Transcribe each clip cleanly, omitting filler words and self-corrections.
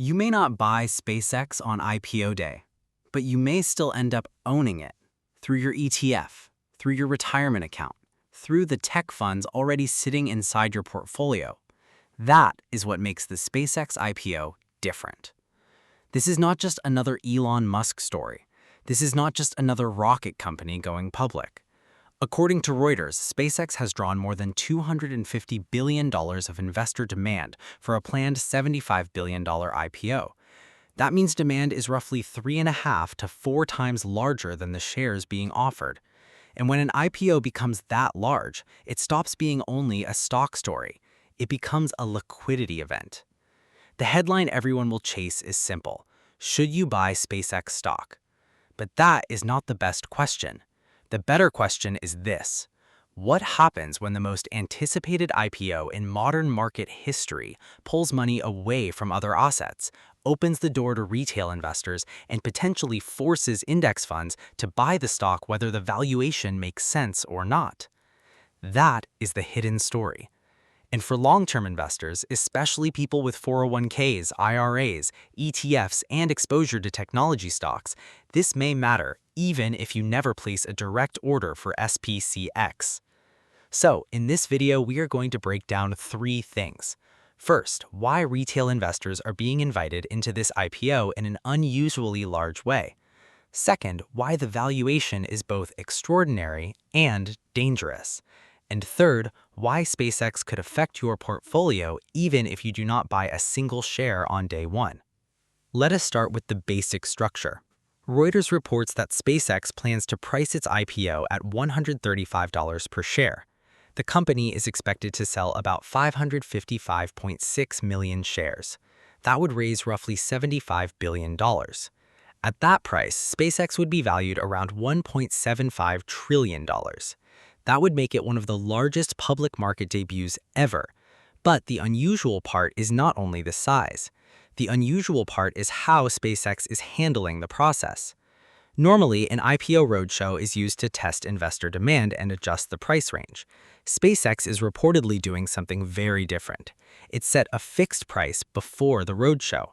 You may not buy SpaceX on IPO day, but you may still end up owning it through your ETF, through your retirement account, through the tech funds already sitting inside your portfolio. That is what makes the SpaceX IPO different. This is not just another Elon Musk story. This is not just another rocket company going public. According to Reuters, SpaceX has drawn more than $250 billion of investor demand for a planned $75 billion IPO. That means demand is roughly 3.5 to 4 times larger than the shares being offered. And when an IPO becomes that large, it stops being only a stock story. It becomes a liquidity event. The headline everyone will chase is simple: should you buy SpaceX stock? But that is not the best question. The better question is this: what happens when the most anticipated IPO in modern market history pulls money away from other assets, opens the door to retail investors, and potentially forces index funds to buy the stock whether the valuation makes sense or not? That is the hidden story. And for long-term investors, especially people with 401ks, IRAs, ETFs, and exposure to technology stocks, this may matter even if you never place a direct order for SPCX. So, in this video, we are going to break down 3 things. First, why retail investors are being invited into this IPO in an unusually large way. Second, why the valuation is both extraordinary and dangerous. And third, why SpaceX could affect your portfolio even if you do not buy a single share on day one. Let us start with the basic structure. Reuters reports that SpaceX plans to price its IPO at $135 per share. The company is expected to sell about 555.6 million shares. That would raise roughly $75 billion. At that price, SpaceX would be valued around $1.75 trillion. That would make it one of the largest public market debuts ever. But the unusual part is not only the size. The unusual part is how SpaceX is handling the process. Normally, an IPO roadshow is used to test investor demand and adjust the price range. SpaceX is reportedly doing something very different. It set a fixed price before the roadshow.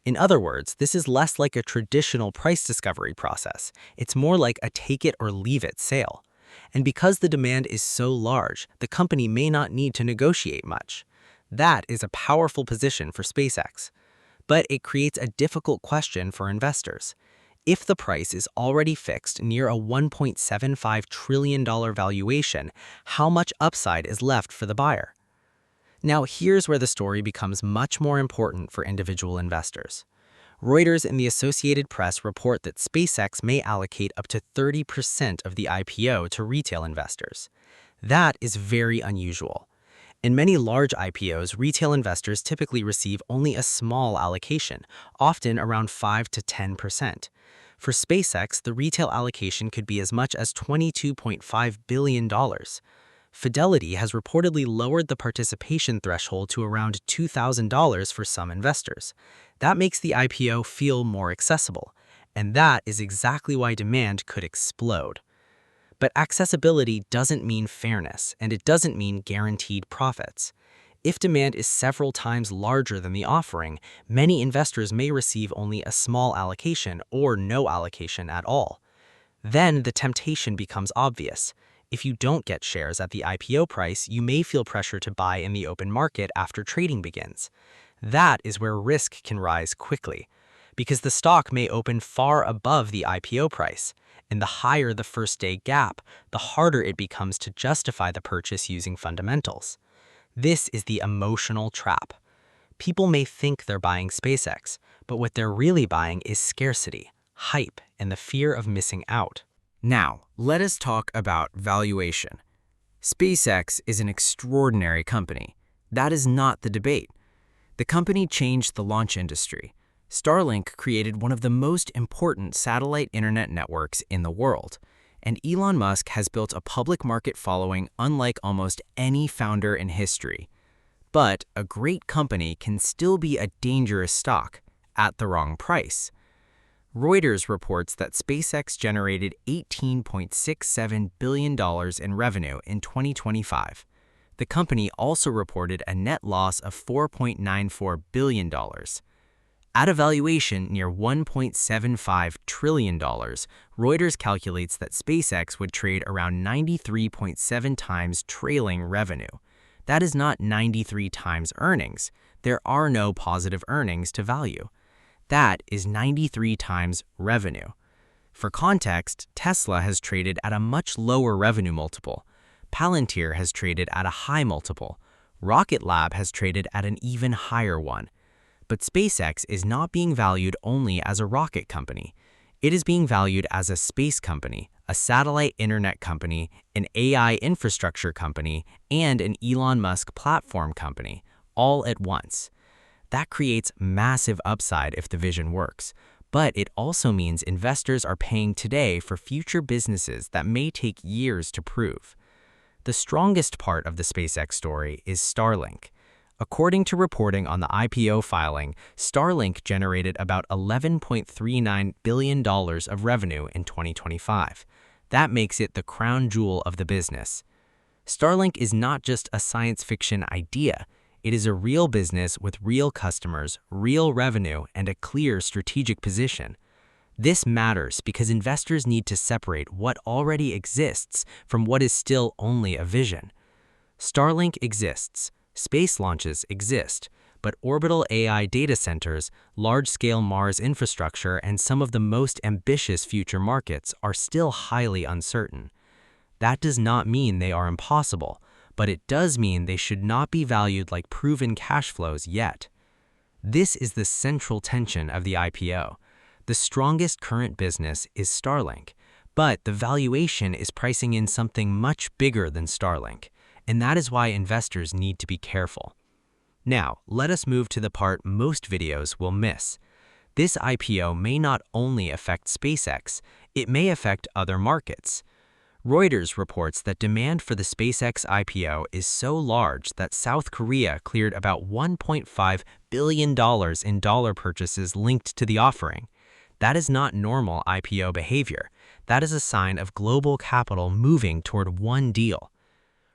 In other words, this is less like a traditional price discovery process. It's more like a take-it-or-leave-it sale. And because the demand is so large, the company may not need to negotiate much. That is a powerful position for SpaceX. But it creates a difficult question for investors. If the price is already fixed near a $1.75 trillion valuation, how much upside is left for the buyer? Now, here's where the story becomes much more important for individual investors. Reuters and the Associated Press report that SpaceX may allocate up to 30% of the IPO to retail investors. That is very unusual. In many large IPOs, retail investors typically receive only a small allocation, often around 5 to 10%. For SpaceX, the retail allocation could be as much as $22.5 billion. Fidelity has reportedly lowered the participation threshold to around $2,000 for some investors. That makes the IPO feel more accessible, and that is exactly why demand could explode. But accessibility doesn't mean fairness, and it doesn't mean guaranteed profits. If demand is several times larger than the offering, many investors may receive only a small allocation or no allocation at all. Then the temptation becomes obvious. If you don't get shares at the IPO price, you may feel pressure to buy in the open market after trading begins. That is where risk can rise quickly, because the stock may open far above the IPO price, and the higher the first-day gap, the harder it becomes to justify the purchase using fundamentals. This is the emotional trap. People may think they're buying SpaceX, but what they're really buying is scarcity, hype, and the fear of missing out. Now, let us talk about valuation. SpaceX is an extraordinary company. That is not the debate. The company changed the launch industry. Starlink created one of the most important satellite internet networks in the world, and Elon Musk has built a public market following unlike almost any founder in history. But a great company can still be a dangerous stock at the wrong price. Reuters reports that SpaceX generated $18.67 billion in revenue in 2025. The company also reported a net loss of $4.94 billion. At a valuation near $1.75 trillion, Reuters calculates that SpaceX would trade around 93.7 times trailing revenue. That is not 93 times earnings. There are no positive earnings to value. That is 93 times revenue. For context, Tesla has traded at a much lower revenue multiple. Palantir has traded at a high multiple. Rocket Lab has traded at an even higher one. But SpaceX is not being valued only as a rocket company. It is being valued as a space company, a satellite internet company, an AI infrastructure company, and an Elon Musk platform company, all at once. That creates massive upside if the vision works, but it also means investors are paying today for future businesses that may take years to prove. The strongest part of the SpaceX story is Starlink. According to reporting on the IPO filing, Starlink generated about $11.39 billion of revenue in 2025. That makes it the crown jewel of the business. Starlink is not just a science fiction idea. It is a real business with real customers, real revenue, and a clear strategic position. This matters because investors need to separate what already exists from what is still only a vision. Starlink exists. Space launches exist, but orbital AI data centers, large-scale Mars infrastructure, and some of the most ambitious future markets are still highly uncertain. That does not mean they are impossible, but it does mean they should not be valued like proven cash flows yet. This is the central tension of the IPO. The strongest current business is Starlink, but the valuation is pricing in something much bigger than Starlink. And that is why investors need to be careful. Now, let us move to the part most videos will miss. This IPO may not only affect SpaceX, it may affect other markets. Reuters reports that demand for the SpaceX IPO is so large that South Korea cleared about $1.5 billion in dollar purchases linked to the offering. That is not normal IPO behavior. That is a sign of global capital moving toward one deal.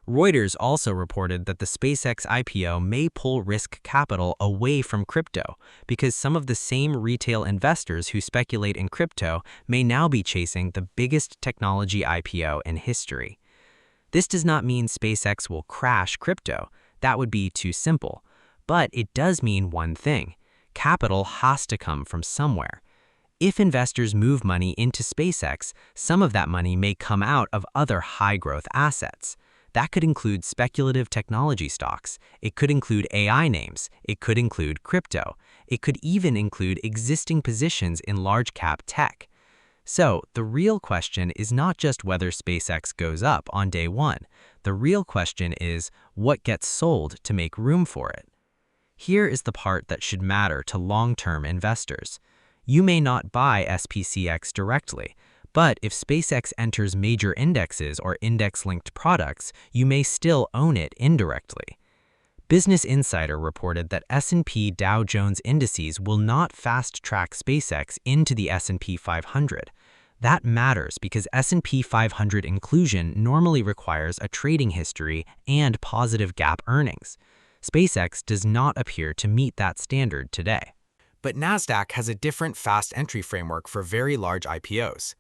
Reuters also reported that the SpaceX IPO may pull risk capital away from crypto because some of the same retail investors who speculate in crypto may now be chasing the biggest technology IPO in history. This does not mean SpaceX will crash crypto. That would be too simple. But it does mean one thing. Capital has to come from somewhere. If investors move money into SpaceX, some of that money may come out of other high-growth assets. That could include speculative technology stocks. It could include AI names. It could include crypto. It could even include existing positions in large-cap tech. So, the real question is not just whether SpaceX goes up on day one. The real question is what gets sold to make room for it. Here is the part that should matter to long-term investors. You may not buy SPCX directly, but if SpaceX enters major indexes or index-linked products, you may still own it indirectly. Business Insider reported that S&P Dow Jones indices will not fast-track SpaceX into the S&P 500. That matters because S&P 500 inclusion normally requires a trading history and positive GAAP earnings. SpaceX does not appear to meet that standard today. But NASDAQ has a different fast entry framework for very large IPOs.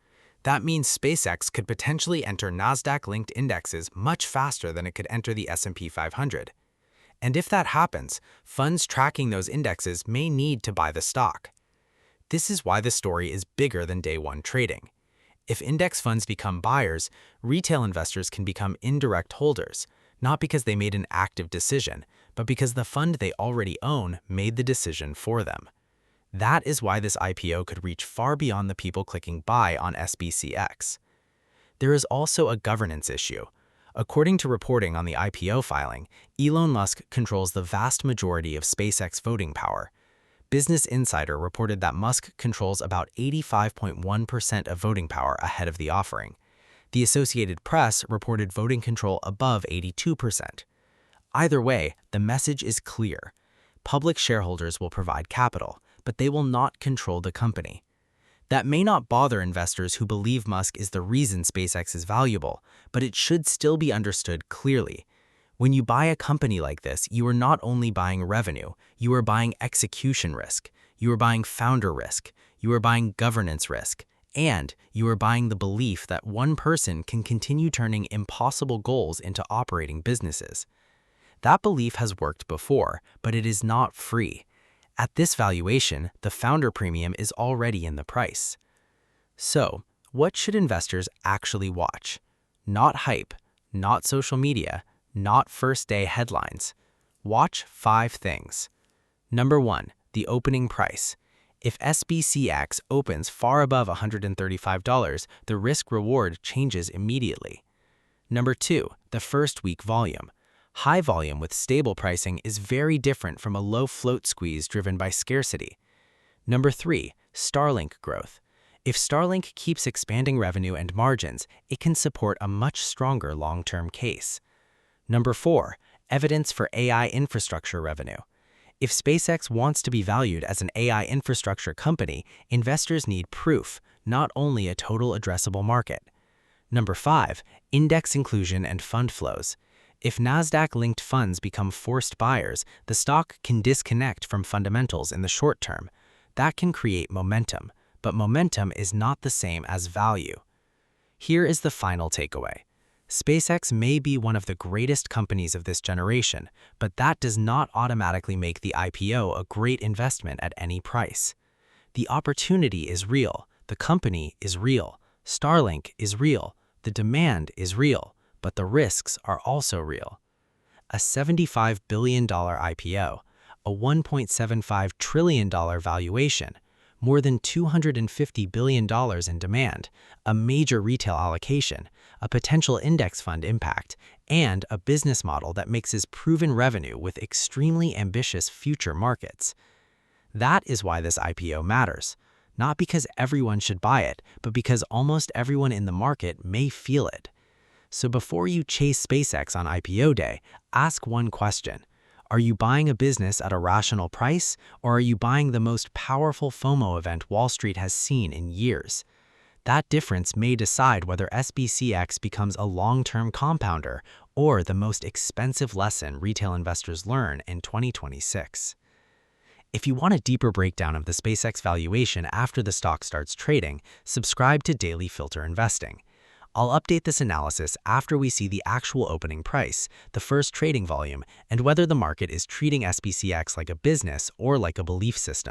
That means SpaceX could potentially enter NASDAQ-linked indexes much faster than it could enter the S&P 500. And if that happens, funds tracking those indexes may need to buy the stock. This is why the story is bigger than day one trading. If index funds become buyers, retail investors can become indirect holders, not because they made an active decision, but because the fund they already own made the decision for them. That is why this IPO could reach far beyond the people clicking buy on SPCX. There is also a governance issue. According to reporting on the IPO filing, Elon Musk controls the vast majority of SpaceX voting power. Business Insider reported that Musk controls about 85.1% of voting power ahead of the offering. The Associated Press reported voting control above 82%. Either way, the message is clear. Public shareholders will provide capital, but they will not control the company. That may not bother investors who believe Musk is the reason SpaceX is valuable, but it should still be understood clearly. When you buy a company like this, you are not only buying revenue, you are buying execution risk. You are buying founder risk, you are buying governance risk, and you are buying the belief that one person can continue turning impossible goals into operating businesses. That belief has worked before, but it is not free. At this valuation, the founder premium is already in the price. So, what should investors actually watch? Not hype, not social media, not first-day headlines. Watch 5 things. Number 1, the opening price. If SPCX opens far above $135, the risk-reward changes immediately. Number 2, the first week volume. High volume with stable pricing is very different from a low float squeeze driven by scarcity. Number 3, Starlink growth. If Starlink keeps expanding revenue and margins, it can support a much stronger long-term case. Number 4, evidence for AI infrastructure revenue. If SpaceX wants to be valued as an AI infrastructure company, investors need proof, not only a total addressable market. Number 5, index inclusion and fund flows. If NASDAQ-linked funds become forced buyers, the stock can disconnect from fundamentals in the short term. That can create momentum, but momentum is not the same as value. Here is the final takeaway. SpaceX may be one of the greatest companies of this generation, but that does not automatically make the IPO a great investment at any price. The opportunity is real, the company is real, Starlink is real, the demand is real, but the risks are also real. A $75 billion IPO, a $1.75 trillion valuation, more than $250 billion in demand, a major retail allocation, a potential index fund impact, and a business model that mixes proven revenue with extremely ambitious future markets. That is why this IPO matters. Not because everyone should buy it, but because almost everyone in the market may feel it. So before you chase SpaceX on IPO day, ask one question. Are you buying a business at a rational price, or are you buying the most powerful FOMO event Wall Street has seen in years? That difference may decide whether SPCX becomes a long-term compounder or the most expensive lesson retail investors learn in 2026. If you want a deeper breakdown of the SpaceX valuation after the stock starts trading, subscribe to Daily Filter Investing. I'll update this analysis after we see the actual opening price, the first trading volume, and whether the market is treating SPCX like a business or like a belief system.